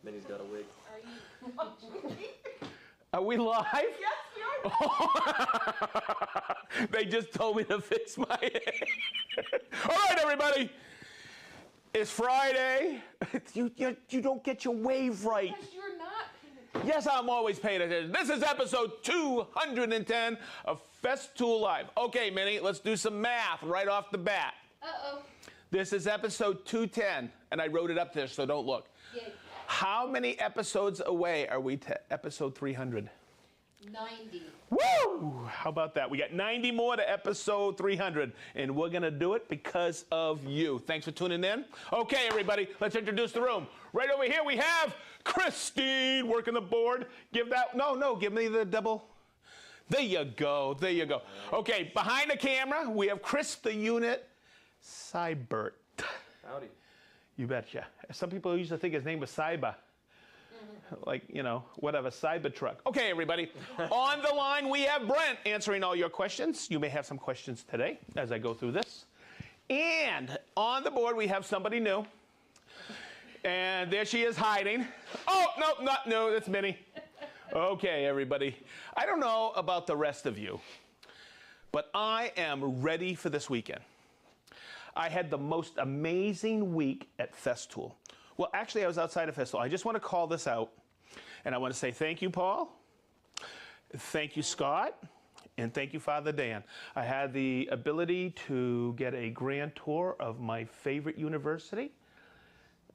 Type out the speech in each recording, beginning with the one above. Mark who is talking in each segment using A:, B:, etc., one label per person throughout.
A: Minnie's got a wig.
B: Are you watching me?
C: Are we live?
B: Yes, we are.
C: They just told me to fix my hair. All right, everybody. It's Friday. You don't get your wave right.
B: Because you're not paying attention.
C: Yes, I'm always paying attention. This is episode 210 of Festool Live. Okay, Minnie, let's do some math right off the bat.
B: Uh-oh.
C: This is episode 210, and I wrote it up there, so don't look.
B: Yay.
C: How many episodes away are we to episode 300?
B: 90.
C: Woo! How about that? We got 90 more to episode 300, and we're going to do it because of you. Thanks for tuning in. Okay, everybody, let's introduce the room. Right over here, we have Christine working the board. Give me the double. There you go. There you go. Okay, behind the camera, we have Chris the Unit Cybert.
A: Howdy.
C: You betcha. Some people used to think his name was Cyber. Like, whatever, Cybertruck. Okay, everybody. On the line, we have Brent answering all your questions. You may have some questions today as I go through this. And on the board, we have somebody new. And there she is hiding. Oh, no, not new. That's Minnie. Okay, everybody. I don't know about the rest of you, but I am ready for this weekend. I had the most amazing week at Festool. Well, actually, I was outside of Festool. I just want to call this out, and I want to say thank you, Paul. Thank you, Scott. And thank you, Father Dan. I had the ability to get a grand tour of my favorite university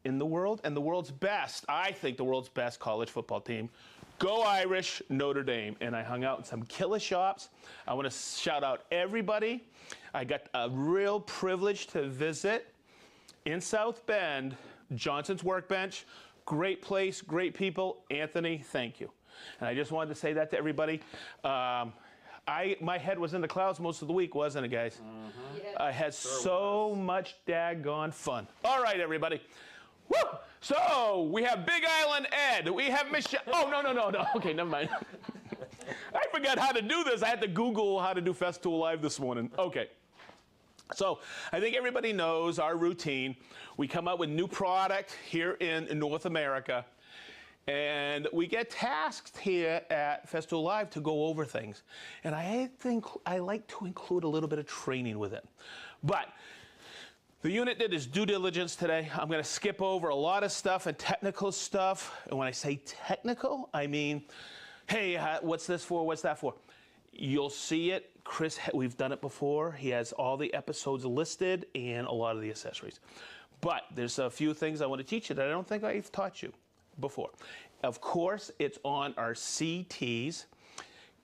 C: in the world, and the world's best, I think the world's best college football team. Go Irish, Notre Dame. And I hung out in some killer shops. I want to shout out everybody. I got a real privilege to visit in South Bend, Johnson's Workbench. Great place, great people. Anthony, thank you. And I just wanted to say that to everybody. My head was in the clouds most of the week, wasn't it, guys?
A: Mm-hmm.
B: Yeah.
C: I had so much daggone fun. All right, everybody. Woo! So, we have Big Island Ed. We have Michelle. Oh, no. Okay, never mind. I forgot how to do this. I had to Google how to do Festool Live this morning. Okay. So, I think everybody knows our routine. We come out with new product here in North America, and we get tasked here at Festool Live to go over things. And I think I like to include a little bit of training with it. But the unit did its due diligence today. I'm going to skip over a lot of stuff and technical stuff. And when I say technical, I mean, hey, what's this for? What's that for? You'll see it. Chris, we've done it before. He has all the episodes listed and a lot of the accessories. But there's a few things I want to teach you that I don't think I've taught you before. Of course, it's on our CTs.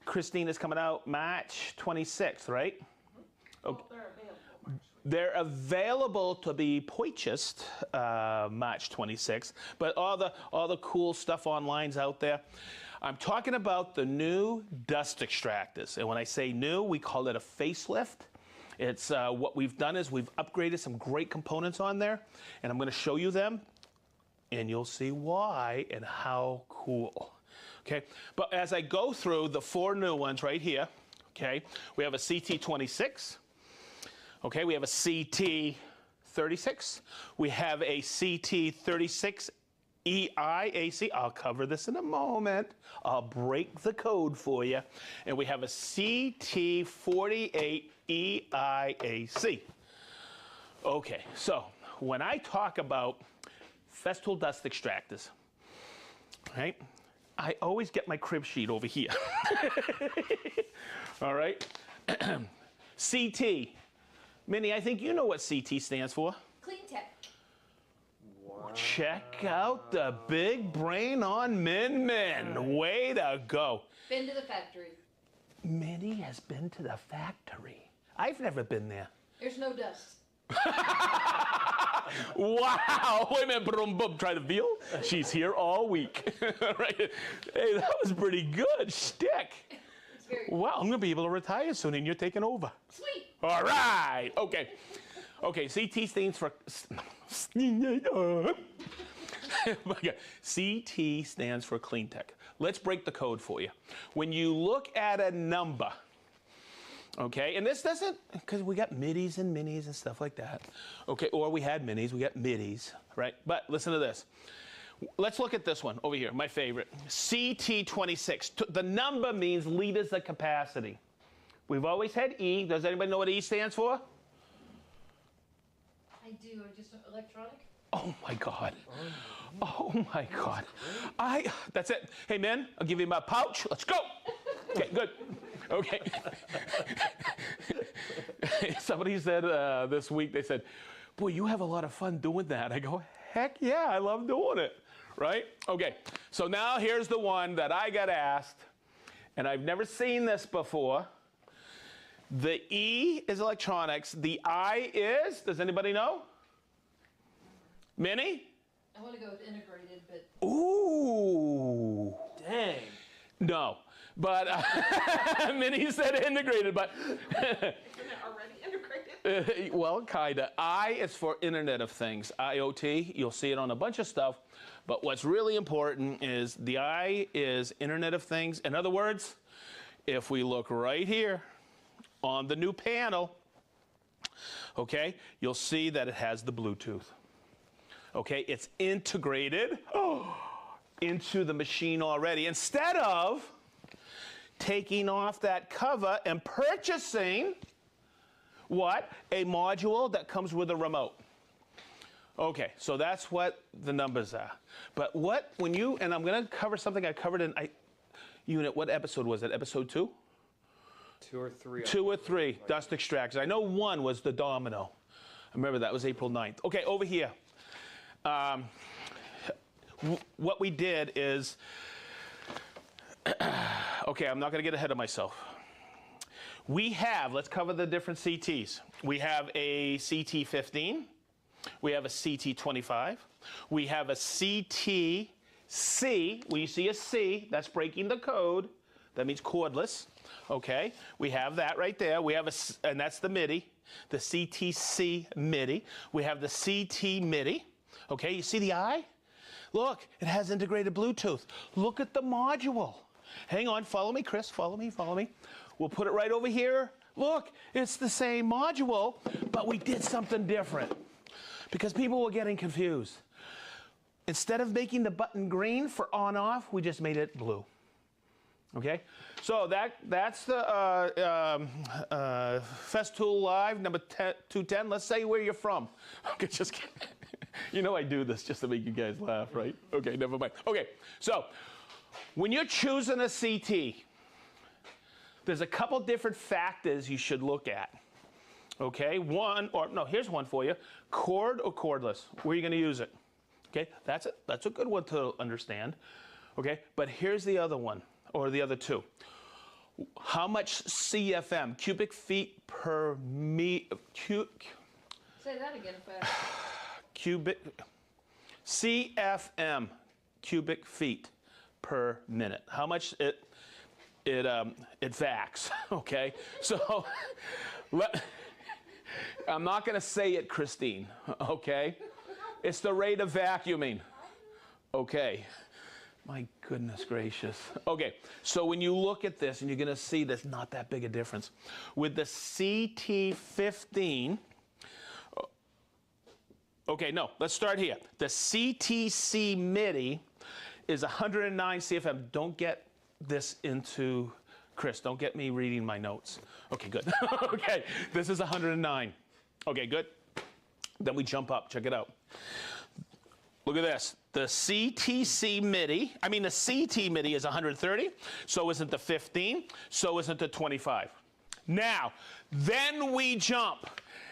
C: Christine is coming out March 26th, right? Okay.
B: Well,
C: They're available to be purchased March 26th, but all the cool stuff online's out there. I'm talking about the new dust extractors, and when I say new, we call it a facelift. It's what we've done is we've upgraded some great components on there, and I'm going to show you them, and you'll see why and how cool. Okay, but as I go through the four new ones right here, okay, we have a CT26. Okay, we have a CT36. We have a CT36 EIAC. I'll cover this in a moment. I'll break the code for you. And we have a CT48 EIAC. Okay, so when I talk about Festool dust extractors, right, I always get my crib sheet over here. All right, CT. Minnie, I think you know what CT stands for.
B: Clean tech.
A: Wow.
C: Check out the big brain on Min. Way to go.
B: Been to the factory.
C: Minnie has been to the factory. I've never been there.
B: There's no dust.
C: Wow. Wait a minute. Boom, boom. Try the veal. She's here all week. Right. Hey, that was pretty good. Shtick.
B: It's very
C: Wow, I'm going to be able to retire soon, and you're taking over.
B: sweet.
C: All right. Okay. Okay, CT stands for... CT stands for Clean Tech. Let's break the code for you. When you look at a number, okay, and this doesn't, because we got middies and minis and stuff like that, okay, or we had minis, we got middies, right? But listen to this. Let's look at this one over here, my favorite. CT26. The number means liters of capacity. We've always had E. Does anybody know what E stands for?
B: I do, just electronic?
C: Oh my God. Oh my God. That's it. Hey men, I'll give you my pouch. Let's go. Okay, good. Okay. Somebody said this week, they said, boy, you have a lot of fun doing that. I go, heck yeah, I love doing it. Right? Okay. So now here's the one that I got asked, and I've never seen this before. The E is electronics. The I is, does anybody know? Minnie?
B: I want to go with integrated, but
C: Ooh.
A: Dang.
C: No. But Minnie said integrated, but
D: Isn't it already integrated?
C: well, kinda. I is for Internet of Things, IoT. You'll see it on a bunch of stuff. But what's really important is the I is Internet of Things. In other words, if we look right here on the new panel, okay, you'll see that it has the Bluetooth. Okay, it's integrated into the machine already. Instead of taking off that cover and purchasing what? A module that comes with a remote. Okay, so that's what the numbers are. But what, when you, and I'm going to cover something I covered in unit, what episode was it? Episode 2?
A: 2 or 3.
C: 2 or 3, dust extractors. I know 1 was the domino. I remember that was April 9th. Okay, over here. What we did is, okay, I'm not going to get ahead of myself. We have, let's cover the different CTs. We have a CT15. We have a CT25. We have a CTC. When you see a C, that's breaking the code. That means cordless. Okay, we have that right there. We have and that's the MIDI, the CTC MIDI. We have the CT MIDI. Okay, you see the I? Look, it has integrated Bluetooth. Look at the module. Hang on, follow me, Chris, follow me, follow me. We'll put it right over here. Look, it's the same module, but we did something different because people were getting confused. Instead of making the button green for on-off, we just made it blue. Okay, so that's the Festool Live number 210. Let's say where you're from. Okay, just kidding. You know I do this just to make you guys laugh, right? Okay, never mind. Okay, so when you're choosing a CT, there's a couple different factors you should look at. Okay, here's one for you. Cord or cordless? Where are you going to use it? Okay, that's a good one to understand. Okay, but here's the other one, or the other two. How much CFM, cubic feet per meter?
B: say that again fast.
C: CFM, cubic feet per minute. How much it vacs, okay? So I'm not going to say it, Christine, okay? It's the rate of vacuuming, okay? My goodness gracious. Okay, so when you look at this, and you're going to see there's not that big a difference. With the CT15, okay, no, let's start here. The CTC MIDI is 109 CFM. Don't get this into, Chris, don't get me reading my notes. Okay, good. Okay, this is 109. Okay, good. Then we jump up, check it out. Look at this. The CTC MIDI, the CT MIDI is 130, so isn't the 15, so isn't the 25. Now, then we jump.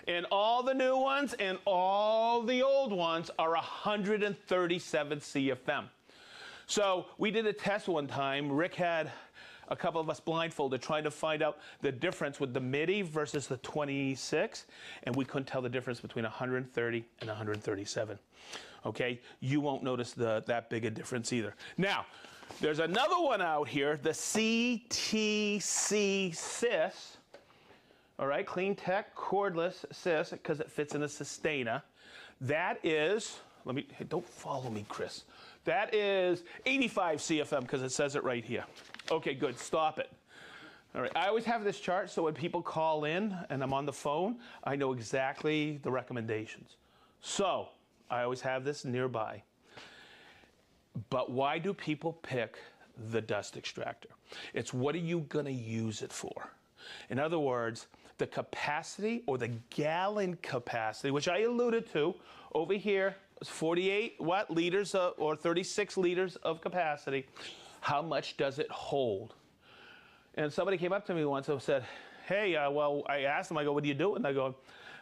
C: And all the new ones and all the old ones are 137 CFM. So we did a test one time. Rick had a couple of us blindfolded trying to find out the difference with the MIDI versus the 26, and we couldn't tell the difference between 130 and 137. Okay, you won't notice that big a difference either. Now, there's another one out here, the CTC Sys. All right, Clean Tech cordless Sys, because it fits in a sustainer. That is, don't follow me, Chris. That is 85 CFM, because it says it right here. Okay, good, stop it. All right, I always have this chart, so when people call in and I'm on the phone, I know exactly the recommendations. So, I always have this nearby. But why do people pick the dust extractor? It's what are you going to use it for? In other words, the capacity or the gallon capacity, which I alluded to over here, is 48 liters or 36 liters of capacity. How much does it hold? And somebody came up to me once and said, hey, well, I asked them, I go, what do you do? And I go,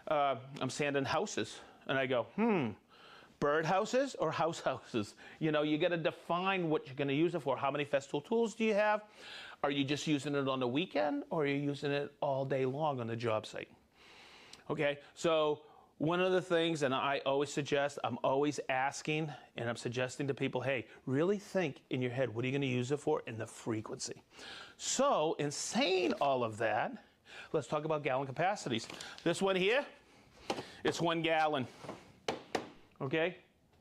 C: I'm sanding houses. And I go, bird houses or house houses? You know, you got to define what you're going to use it for. How many Festool tools do you have? Are you just using it on the weekend, or are you using it all day long on the job site? Okay, so one of the things, and I always suggest, I'm always asking, and I'm suggesting to people, hey, really think in your head, what are you going to use it for, and the frequency. So in saying all of that, let's talk about gallon capacities. This one here, it's 1 gallon. Okay?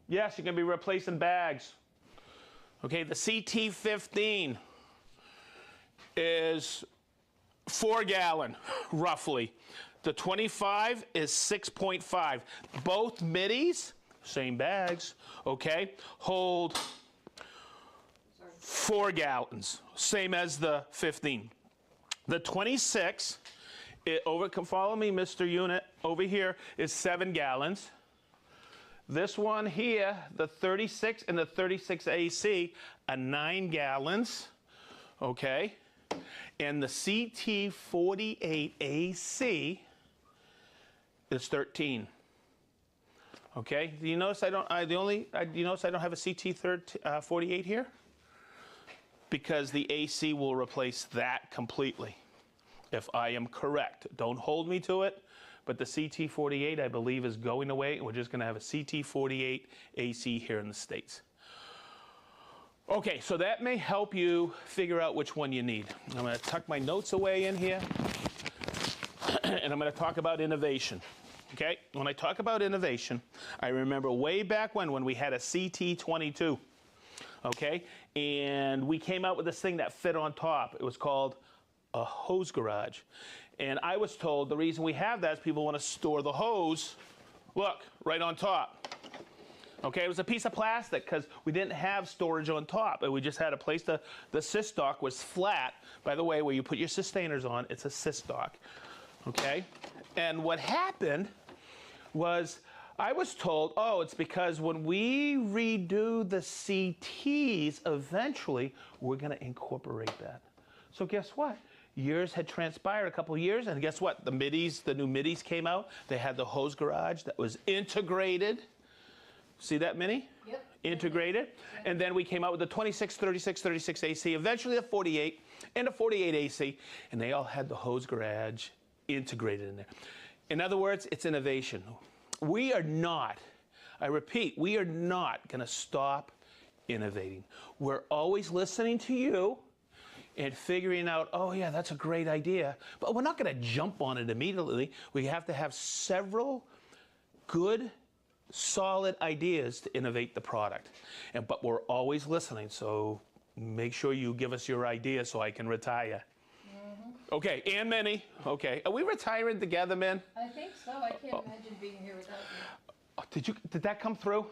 C: Yes, you're going to be replacing bags. Okay, the CT15 is 4 gallon, roughly. The 25 is 6.5. Both middies, same bags, okay, hold 4 gallons, same as the 15. The 26, follow me, Mr. Unit, over here is 7 gallons. This one here, the 36 and the 36 AC, are 9 gallons, okay? And the CT48 AC is 13. Okay? Do you notice I don't? Do you notice I don't have a CT48 here? Because the AC will replace that completely, if I am correct. Don't hold me to it, but the CT48 I believe is going away, and we're just going to have a CT48 AC here in the States. Okay, so that may help you figure out which one you need. I'm going to tuck my notes away in here, and I'm going to talk about innovation. Okay, when I talk about innovation, I remember way back when we had a CT22, okay, and we came out with this thing that fit on top. It was called a hose garage. And I was told the reason we have that is people want to store the hose, look, right on top. Okay, it was a piece of plastic because we didn't have storage on top. We just had a place the sys-stock was flat. By the way, where you put your sustainers on, it's a sys-stock. Okay? And what happened was I was told, oh, it's because when we redo the CTs, eventually we're going to incorporate that. So guess what? Years had transpired, a couple of years, and guess what? The new middies came out. They had the hose garage that was integrated. See that mini?
B: Yep.
C: Integrated. Yep. And then we came out with the 26, 36, 36 AC, eventually the 48, and the 48 AC, and they all had the hose garage integrated in there. In other words, it's innovation. We are not, I repeat, we are not going to stop innovating. We're always listening to you and figuring out, oh yeah, that's a great idea, but we're not going to jump on it immediately. We have to have several good, solid ideas to innovate the product. But we're always listening, so make sure you give us your ideas so I can retire. Okay, and Minnie, okay. Are we retiring together, man?
B: I think so. I can't imagine being here without you.
C: Oh, did that come through?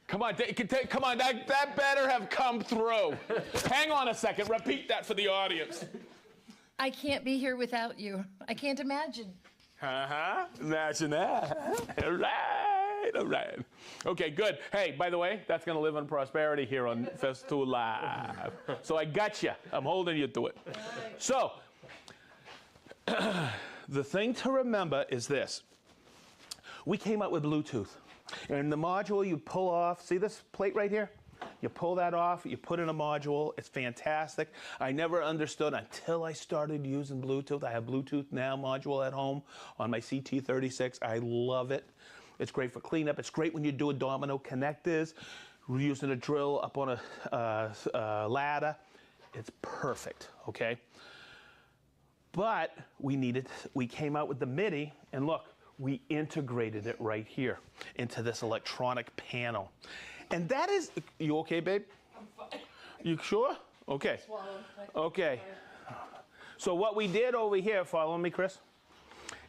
C: Come on, come on, that better have come through. Hang on a second, repeat that for the audience.
B: I can't be here without you. I can't imagine.
C: Imagine that. All right, all right. Okay, good. Hey, by the way, that's going to live in prosperity here on Festool Live. So I got you. I'm holding you to it.
B: Right.
C: So, the thing to remember is this. We came up with Bluetooth. And the module you pull off, see this plate right here? You pull that off, you put in a module, it's fantastic. I never understood until I started using Bluetooth. I have Bluetooth now module at home on my CT36. I love it. It's great for cleanup. It's great when you're doing domino connectors. We're using a drill up on a ladder. It's perfect, okay? But we came out with the MIDI, and look, we integrated it right here into this electronic panel. And that is, you okay, babe?
B: I'm fine.
C: You sure? Okay.
B: Swallow.
C: Okay. So what we did over here, follow me, Chris,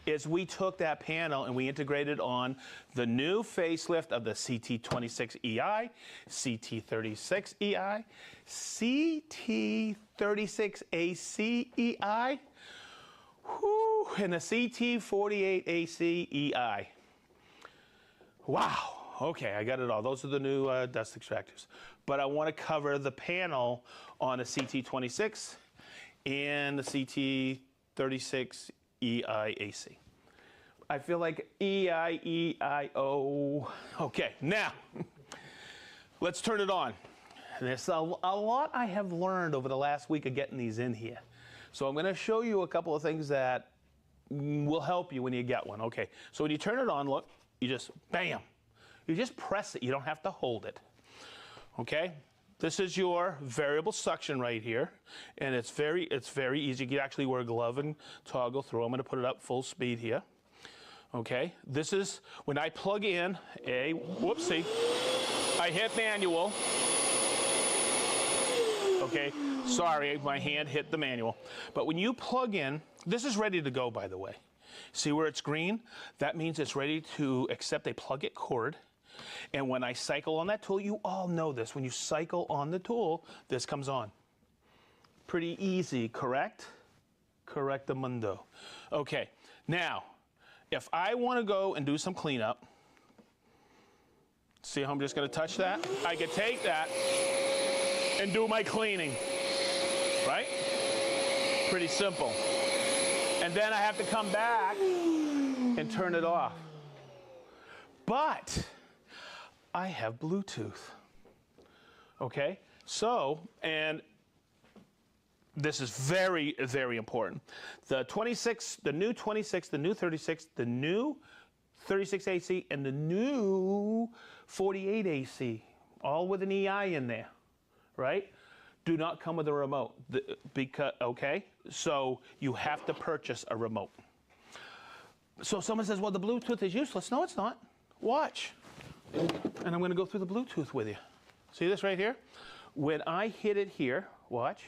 C: is we took that panel and we integrated on the new facelift of the CT26EI, CT36EI, CT36ACEI, and the CT48ACEI. Wow. Okay, I got it all. Those are the new dust extractors. But I want to cover the panel on the CT26 and the CT36EIAC. I feel like E-I-E-I-O. Okay, now, let's turn it on. There's a lot I have learned over the last week of getting these in here. So I'm going to show you a couple of things that will help you when you get one. Okay, so when you turn it on, look, you just, bam. You just press it. You don't have to hold it. Okay? This is your variable suction right here, and it's very easy. You can actually wear a glove and toggle through. I'm going to put it up full speed here. Okay? This is when I plug in a, whoopsie, I hit manual. Okay? Sorry, my hand hit the manual. But when you plug in, this is ready to go, by the way. See where it's green? That means it's ready to accept a plug-it cord. And when I cycle on that tool, you all know this. When you cycle on the tool, this comes on. Pretty easy, correct? Correctamundo. Okay, now, if I want to go and do some cleanup, see how I'm just going to touch that? I could take that and do my cleaning, right? Pretty simple. And then I have to come back and turn it off. But I have Bluetooth. Okay? So, and this is very, very important. The 26, the new 26, the new 36, the new 36AC, and the new 48AC, all with an EI in there, right? Do not come with a remote. Because, okay? So you have to purchase a remote. So someone says, well, the Bluetooth is useless. No, it's not. Watch. And I'm going to go through the Bluetooth with you. See this right here? When I hit it here, watch.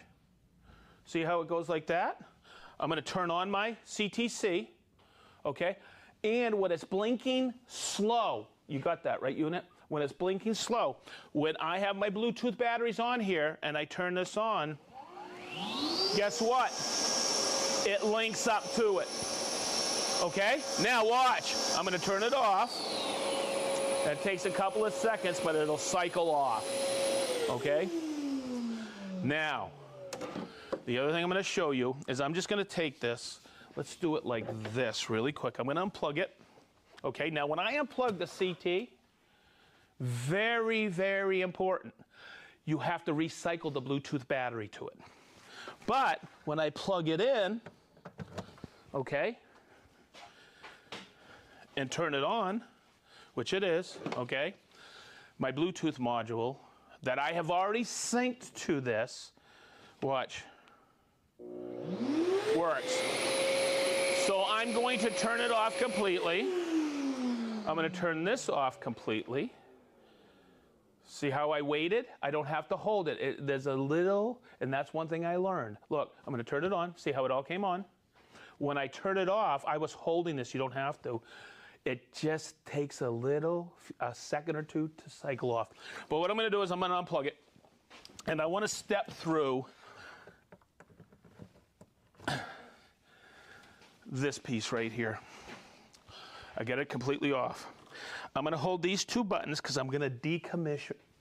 C: See how it goes like that? I'm going to turn on my CTC, okay? And when it's blinking slow, you got that, right, unit? When it's blinking slow, when I have my Bluetooth batteries on here and I turn this on, guess what? It links up to it. Okay? Now watch. I'm going to turn it off. That takes a couple of seconds, but it'll cycle off. Okay? Now, the other thing I'm going to show you is I'm just going to take this. Let's do it like this really quick. I'm going to unplug it. Okay? Now, when I unplug the CT, very, very important, you have to recycle the Bluetooth battery to it. But when I plug it in, okay, and turn it on, which it is, okay, my Bluetooth module that I have already synced to this, watch, works. So I'm going to turn it off completely. I'm going to turn this off completely. See how I waited? I don't have to hold it. There's a little, and that's one thing I learned. Look, I'm going to turn it on. See how it all came on? When I turn it off, I was holding this. You don't have to. It just takes a second or two to cycle off. But what I'm going to do is I'm going to unplug it. And I want to step through this piece right here. I get it completely off. I'm going to hold these two buttons because I'm going to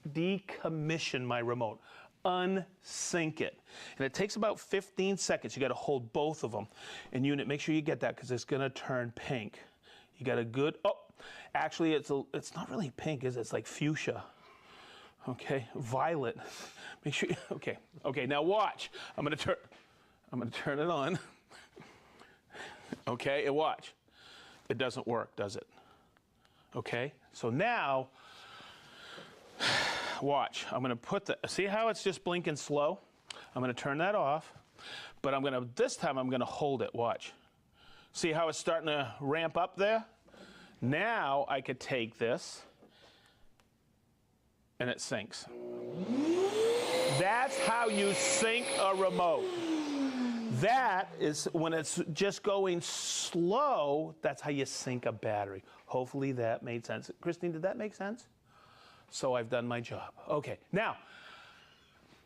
C: decommission my remote. Unsync it. And it takes about 15 seconds. You got to hold both of them. And unit, make sure you get that because it's going to turn pink. You got a good, oh, actually it's not really pink, is it? It's like fuchsia. Okay, violet. Make sure, okay, now watch. I'm going to turn it on. Okay, and watch. It doesn't work, does it? Okay, so now, watch. I'm going to put see how it's just blinking slow? I'm going to turn that off, but this time I'm going to hold it, watch. See how it's starting to ramp up there? Now I could take this and it syncs. That's how you sync a remote. That is when it's just going slow, that's how you sync a battery. Hopefully that made sense. Christine, did that make sense? So I've done my job. Okay, now,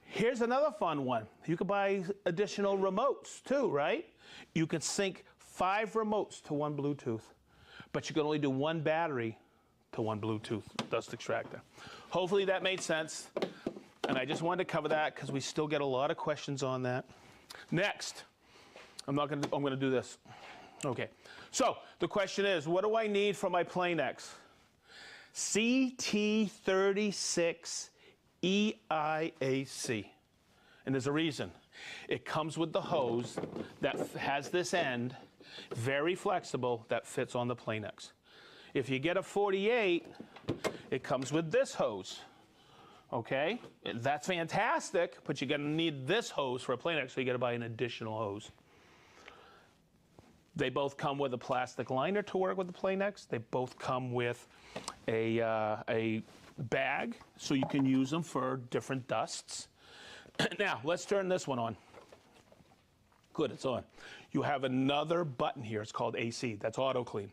C: here's another fun one. You could buy additional remotes too, right? You could sync 5 remotes to one Bluetooth, but you can only do one battery to one Bluetooth dust extractor. Hopefully that made sense. And I just wanted to cover that because we still get a lot of questions on that. Next, I'm going to do this. Okay. So the question is, what do I need for my Planex? CT36 EIAC. And there's a reason. It comes with the hose that has this end, very flexible, that fits on the Planex. If you get a 48, it comes with this hose. Okay? That's fantastic, but you're going to need this hose for a Planex, so you got to buy an additional hose. They both come with a plastic liner to work with the Planex. They both come with a bag, so you can use them for different dusts. Now, let's turn this one on. Good, it's on. You have another button here. It's called AC. That's auto clean.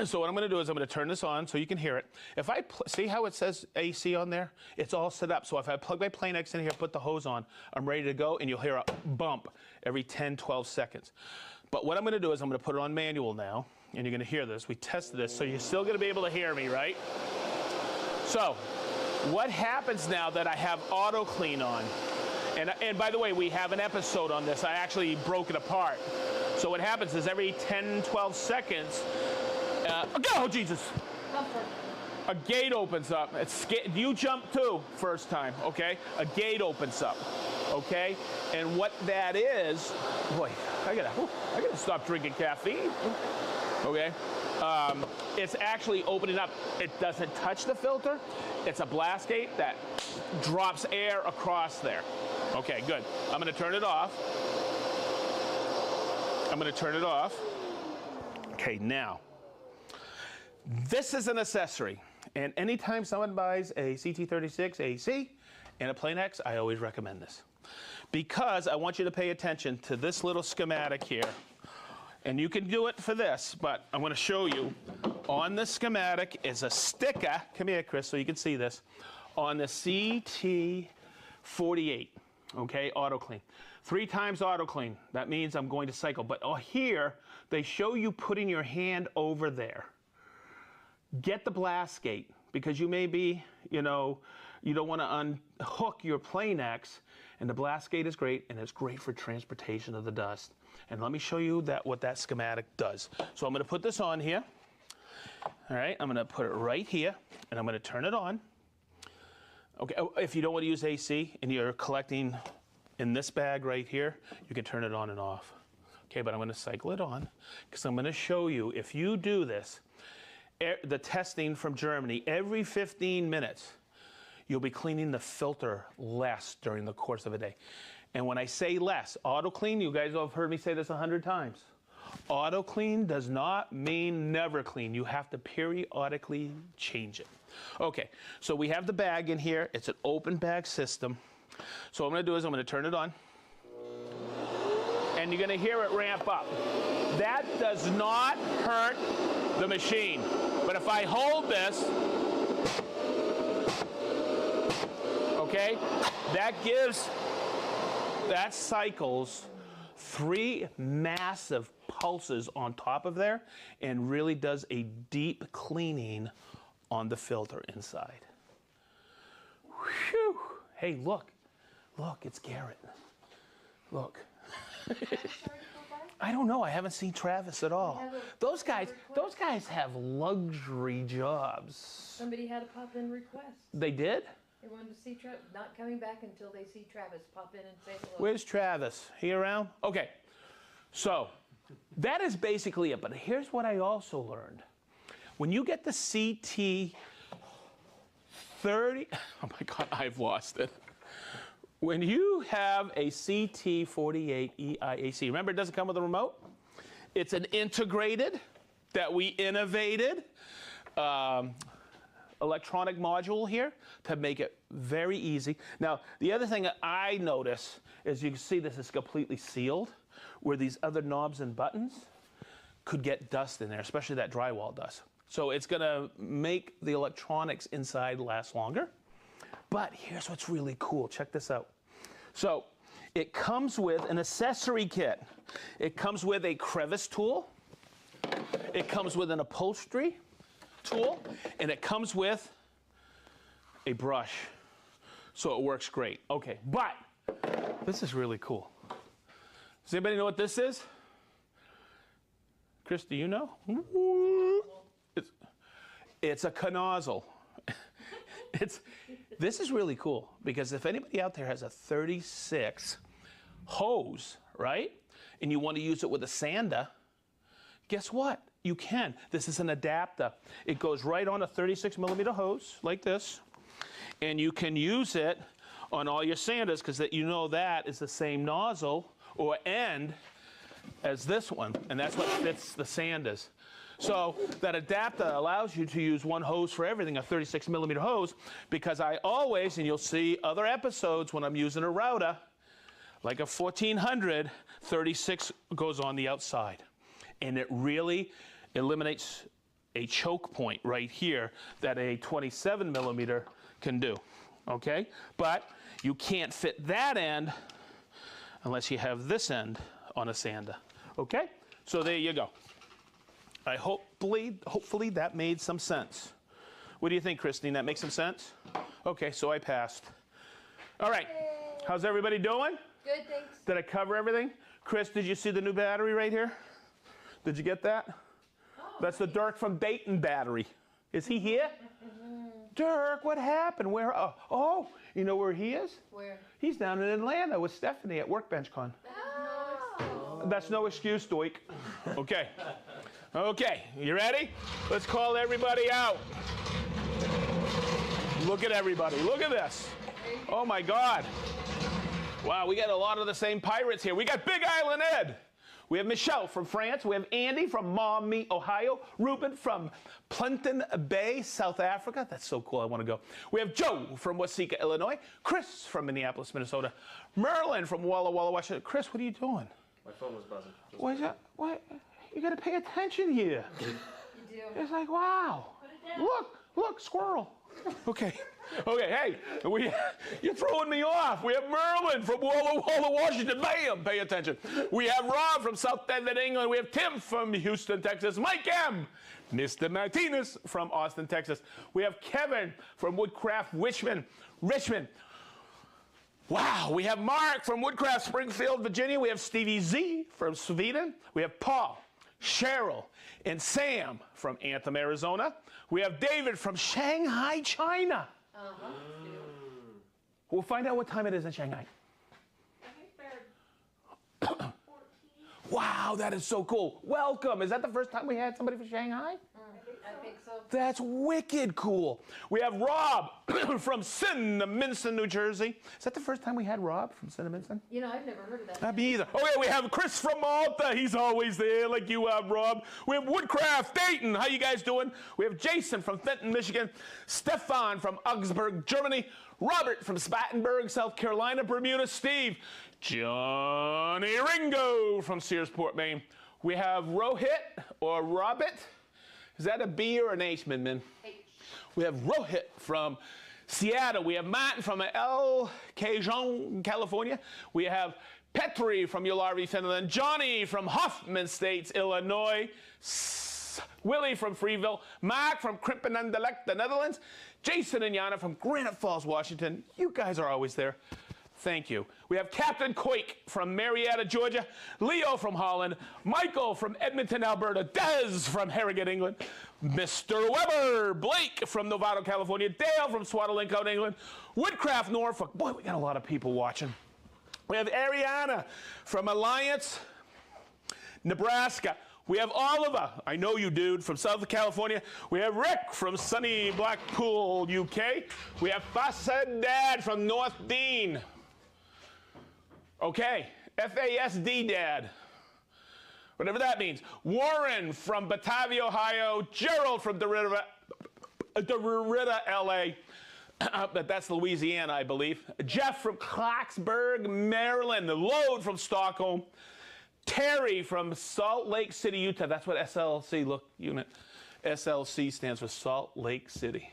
C: So what I'm going to do is I'm going to turn this on so you can hear it. If I see how it says AC on there? It's all set up. So if I plug my Planex in here, put the hose on, I'm ready to go, and you'll hear a bump every 10, 12 seconds. But what I'm going to do is I'm going to put it on manual now, and you're going to hear this. We tested this, so you're still going to be able to hear me, right? So what happens now that I have auto clean on? And by the way, we have an episode on this. I actually broke it apart. So what happens is every 10, 12 seconds, oh, Jesus. A gate opens up. You jump too, first time, okay? A gate opens up, okay? And what that is, boy, I gotta stop drinking caffeine, okay? It's actually opening up. It doesn't touch the filter. It's a blast gate that drops air across there. Okay, good. I'm gonna turn it off. Okay, now, this is an accessory. And anytime someone buys a CT36 AC and a Planex, I always recommend this. Because I want you to pay attention to this little schematic here. And you can do it for this, but I'm going to show you. On the schematic is a sticker. Come here, Chris, so you can see this. On the CT48, okay, auto clean. 3 times auto clean. That means I'm going to cycle. But here, they show you putting your hand over there. Get the blast gate, because you may be, you don't want to unhook your Planex, and the blast gate is great, and it's great for transportation of the dust. And let me show you what that schematic does. So I'm going to put this on here. All right, I'm going to put it right here, and I'm going to turn it on. Okay, if you don't want to use AC and you're collecting in this bag right here, you can turn it on and off. Okay, but I'm going to cycle it on, because I'm going to show you, if you do this, the testing from Germany, every 15 minutes, you'll be cleaning the filter less during the course of a day. And when I say less, auto clean, you guys have heard me say this 100 times. Auto clean does not mean never clean. You have to periodically change it. Okay, so we have the bag in here. It's an open bag system. So what I'm going to do is I'm going to turn it on. And you're going to hear it ramp up. That does not hurt the machine. But if I hold this, okay, that cycles 3 massive pulses on top of there and really does a deep cleaning on the filter inside. Whew. Hey, look, it's Garrett. Look. I don't know. I haven't seen Travis at all. Those guys have luxury jobs.
B: Somebody had a pop-in request.
C: They did?
B: They wanted to see Travis, not coming back until they see Travis pop in and say hello.
C: Where's Travis? He around? Okay. So that is basically it. But here's what I also learned. When you get the CT30, oh my God, I've lost it. When you have a CT48 EIAC, remember it doesn't come with a remote? It's an integrated that we innovated. electronic module here to make it very easy. Now, the other thing that I notice is you can see this is completely sealed, where these other knobs and buttons could get dust in there, especially that drywall dust. So it's going to make the electronics inside last longer. But here's what's really cool. Check this out. So it comes with an accessory kit. It comes with a crevice tool. It comes with an upholstery tool. And it comes with a brush. So it works great. Okay, but this is really cool. Does anybody know what this is? Chris, do you know? It's a nozzle. This is really cool because if anybody out there has a 36 hose, right, and you want to use it with a sander, guess what? You can. This is an adapter. It goes right on a 36 millimeter hose like this, and you can use it on all your sanders because you know that is the same nozzle or end as this one, and that's what fits the sanders. So that adapter allows you to use one hose for everything, a 36 millimeter hose, because I always, and you'll see other episodes when I'm using a router, like a 1400, 36 goes on the outside. And it really eliminates a choke point right here that a 27 millimeter can do, okay? But you can't fit that end unless you have this end on a sander, okay? So there you go. Hopefully that made some sense. What do you think, Christine? That makes some sense? Okay, so I passed. All right, how's everybody doing?
B: Good, thanks.
C: Did I cover everything? Chris, did you see the new battery right here? Did you get that?
B: Oh,
C: That's the Dirk from Dayton battery. Is he here? Dirk, what happened? Where? Oh, you know where he is?
B: Where?
C: He's down in Atlanta with Stephanie at Workbench Con.
B: Oh.
C: That's no excuse, Doik. Okay. Okay, you ready? Let's call everybody out. Look at everybody. Look at this. Oh my God. Wow, we got a lot of the same pirates here. We got Big Island Ed. We have Michelle from France. We have Andy from Maumee, Ohio. Ruben from Plenton Bay, South Africa. That's so cool. I want to go. We have Joe from Waseca, Illinois. Chris from Minneapolis, Minnesota. Merlin from Walla Walla, Washington. Chris, what are you doing?
A: My phone was buzzing.
C: What is that? What? You got to pay attention here.
B: You do.
C: It's like, wow. Look, squirrel. Okay. Okay, hey, you're throwing me off. We have Merlin from Walla Walla, Washington. Bam, pay attention. We have Rob from South Bend, England. We have Tim from Houston, Texas. Mike M. Mr. Martinez from Austin, Texas. We have Kevin from Woodcraft, Richmond. Wow, we have Mark from Woodcraft, Springfield, Virginia. We have Stevie Z from Sweden. We have Paul, Cheryl, and Sam from Anthem, Arizona. We have David from Shanghai, China. We'll find out what time it is in Shanghai.
D: I think they're 14.
C: Wow, that is so cool. Welcome. Is that the first time we had somebody from Shanghai?
B: I think so.
C: That's wicked cool. We have Rob from Cinnaminson, New Jersey. Is that the first time we had Rob from Cinnaminson?
B: You know, I've never heard of that.
C: Not me either. Oh yeah, we have Chris from Malta. He's always there like you are, Rob. We have Woodcraft, Dayton. How you guys doing? We have Jason from Fenton, Michigan. Stefan from Augsburg, Germany. Robert from Spartanburg, South Carolina. Bermuda, Steve. Johnny Ringo from Searsport, Maine. We have Rohit or Robert. Is that a B or an H, Min?
B: H.
C: We have Rohit from Seattle. We have Martin from El Cajon, California. We have Petri from Ularvi, Finland. Johnny from Hoffman States, Illinois. Willie from Freeville. Mark from Krimpenandelek, the Netherlands. Jason and Yana from Granite Falls, Washington. You guys are always there. Thank you. We have Captain Quake from Marietta, Georgia. Leo from Holland. Michael from Edmonton, Alberta. Des from Harrogate, England. Mr. Weber. Blake from Novato, California. Dale from Swaddling, England. Woodcraft, Norfolk. Boy, we got a lot of people watching. We have Ariana from Alliance, Nebraska. We have Oliver, I know you dude, from Southern California. We have Rick from sunny Blackpool, UK. We have Fassad Dad from North Dean. Okay, FASD Dad, whatever that means. Warren from Batavia, Ohio. Gerald from DeRita, LA. But that's Louisiana, I believe. Jeff from Clarksburg, Maryland. Lode from Stockholm. Terry from Salt Lake City, Utah. That's what SLC, look, unit. SLC stands for Salt Lake City.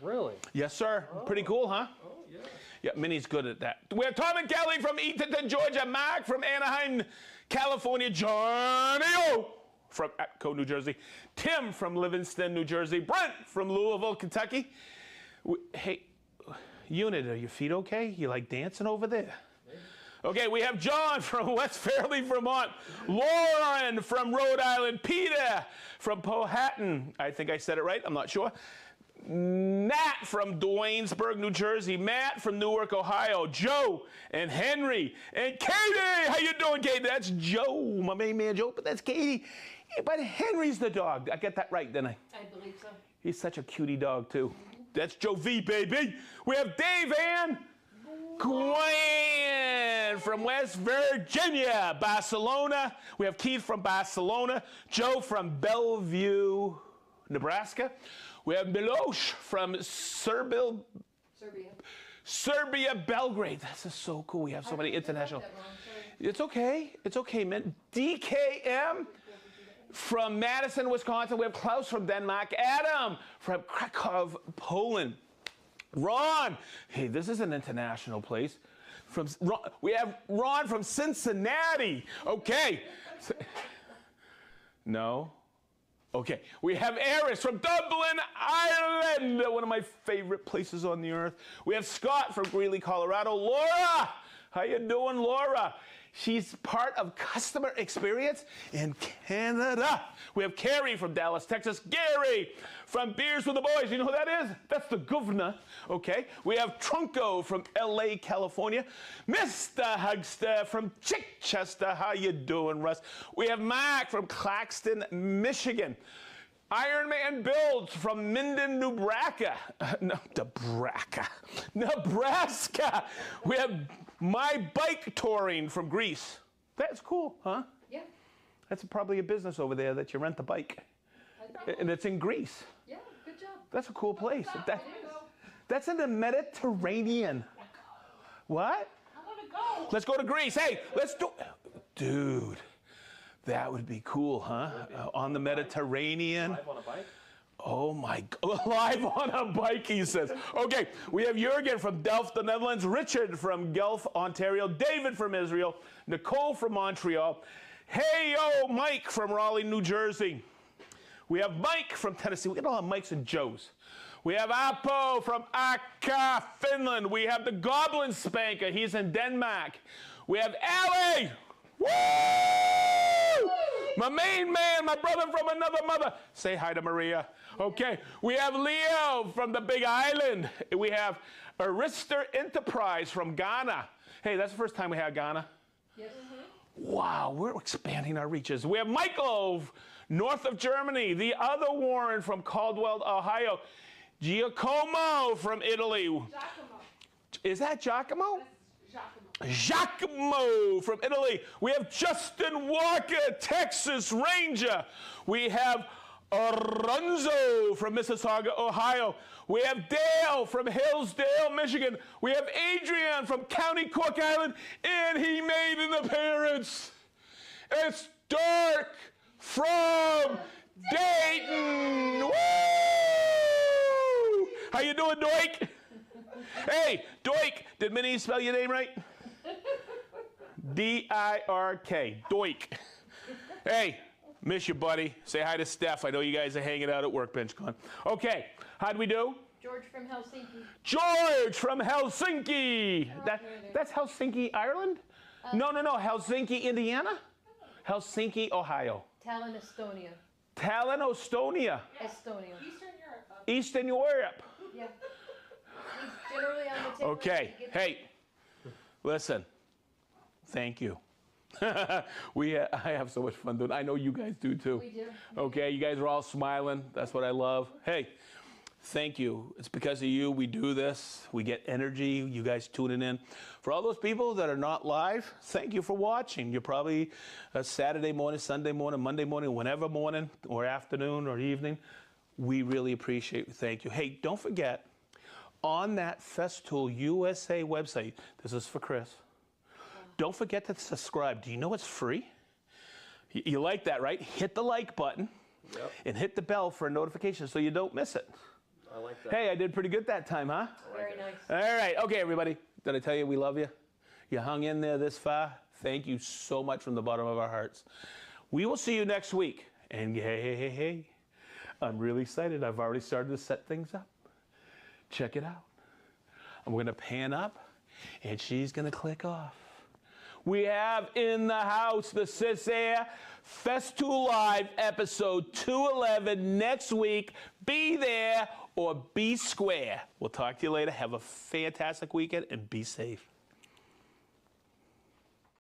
A: Really?
C: Yes, sir. Pretty cool, huh?
A: Oh, yeah.
C: Yeah, Minnie's good at that. We have Tom and Kelly from Eatonton, Georgia. Mark from Anaheim, California. Johnny O from Atco, New Jersey. Tim from Livingston, New Jersey. Brent from Louisville, Kentucky. Hey, Unit, are your feet okay? You like dancing over there? Okay, we have John from West Fairleigh, Vermont. Lauren from Rhode Island. Peter from Powhatan. I think I said it right. I'm not sure. Nat from Duanesburg, New Jersey. Matt from Newark, Ohio. Joe and Henry and Katie. How you doing, Katie? That's Joe, my main man Joe, but that's Katie. Yeah, but Henry's the dog. I get that right, didn't I?
D: I believe so.
C: He's such a cutie dog, too. That's Joe V, baby. We have Dave and Gwen from West Virginia, Barcelona. We have Keith from Barcelona. Joe from Bellevue, Nebraska. We have Miloš from Serbia, Belgrade. This is so cool. We have so many international. It's okay. It's okay, man. DKM from Madison, Wisconsin. We have Klaus from Denmark. Adam from Krakow, Poland. Ron. Hey, this is an international place. We have Ron from Cincinnati. Okay. No. Okay, we have Eris from Dublin, Ireland, one of my favorite places on the earth. We have Scott from Greeley, Colorado. Laura, how you doing, Laura? She's part of customer experience in Canada. We have Carrie from Dallas, Texas. Gary from Beers with the Boys. You know who that is? That's the governor. Okay. We have Trunco from LA, California. Mr. Hugster from Chichester. How you doing, Russ? We have Mark from Claxton, Michigan. Iron Man Builds from Minden, Nebraska. Nebraska. We have My Bike Touring from Greece. That's cool, huh?
D: Yeah.
C: That's probably a business over there that you rent the bike. And it's in Greece.
D: Yeah, good job.
C: That's a cool place. That's in the Mediterranean. What?
D: I want to go.
C: Let's go to Greece. Hey, let's do... Dude, that would be cool, huh? On the Mediterranean.
A: Live on a bike?
C: Oh my God, live on a bike, he says. Okay, we have Jurgen from Delft, the Netherlands, Richard from Guelph, Ontario, David from Israel, Nicole from Montreal, hey, yo, Mike from Raleigh, New Jersey. We have Mike from Tennessee. We got all Mikes and Joes. We have Apo from Akka, Finland. We have the Goblin Spanker. He's in Denmark. We have Ali. Woo! My main man, my brother from another mother. Say hi to Maria. Okay. We have Leo from the Big Island. We have Arister Enterprise from Ghana. Hey, that's the first time we had Ghana.
D: Yes.
C: Wow, we're expanding our reaches. We have Michael, north of Germany. The other Warren from Caldwell, Ohio. Giacomo from Italy.
D: Giacomo.
C: Is that Giacomo?
D: Giacomo.
C: Giacomo from Italy. We have Justin Walker, Texas Ranger. We have Aronzo from Mississauga, Ohio. We have Dale from Hillsdale, Michigan. We have Adrian from County Cork Island, and he made an appearance. It's Dirk from Dayton. Woo! How you doing, Doik? Hey, Doik, did Minnie spell your name right? D-I-R-K, Doik. Hey, miss you, buddy. Say hi to Steph. I know you guys are hanging out at Workbench Con. Okay, how'd we do?
D: George from Helsinki.
C: George from Helsinki. That's Helsinki, Ireland? No, Helsinki, Indiana? Helsinki, Ohio.
B: Tallinn, Estonia.
C: Tallinn, Estonia.
B: Estonia.
D: Eastern Europe.
C: Eastern Europe.
B: Yeah. He's generally on the tip.
C: Okay, hey, listen, thank you. I have so much fun doing it. I know you guys do too.
B: We do.
C: Okay, you guys are all smiling. That's what I love. Hey, thank you. It's because of you we do this. We get energy, you guys tuning in. For all those people that are not live, thank you for watching. You're probably Saturday morning, Sunday morning, Monday morning, whenever morning or afternoon or evening. We really appreciate it. Thank you. Hey, don't forget, on that Festool USA website, this is for Chris, don't forget to subscribe. Do you know it's free? You like that, right? Hit the like button and hit the bell for a notification so you don't miss it.
A: I like that.
C: Hey, I did pretty good that time, huh?
D: Very nice.
C: All right. Okay, everybody. Did I tell you we love you? You hung in there this far. Thank you so much from the bottom of our hearts. We will see you next week. And hey, I'm really excited. I've already started to set things up. Check it out. I'm going to pan up, and she's going to click off. We have in the house the Sis Air Festool Live episode 211 next week. Be there or be square. We'll talk to you later. Have a fantastic weekend and be safe.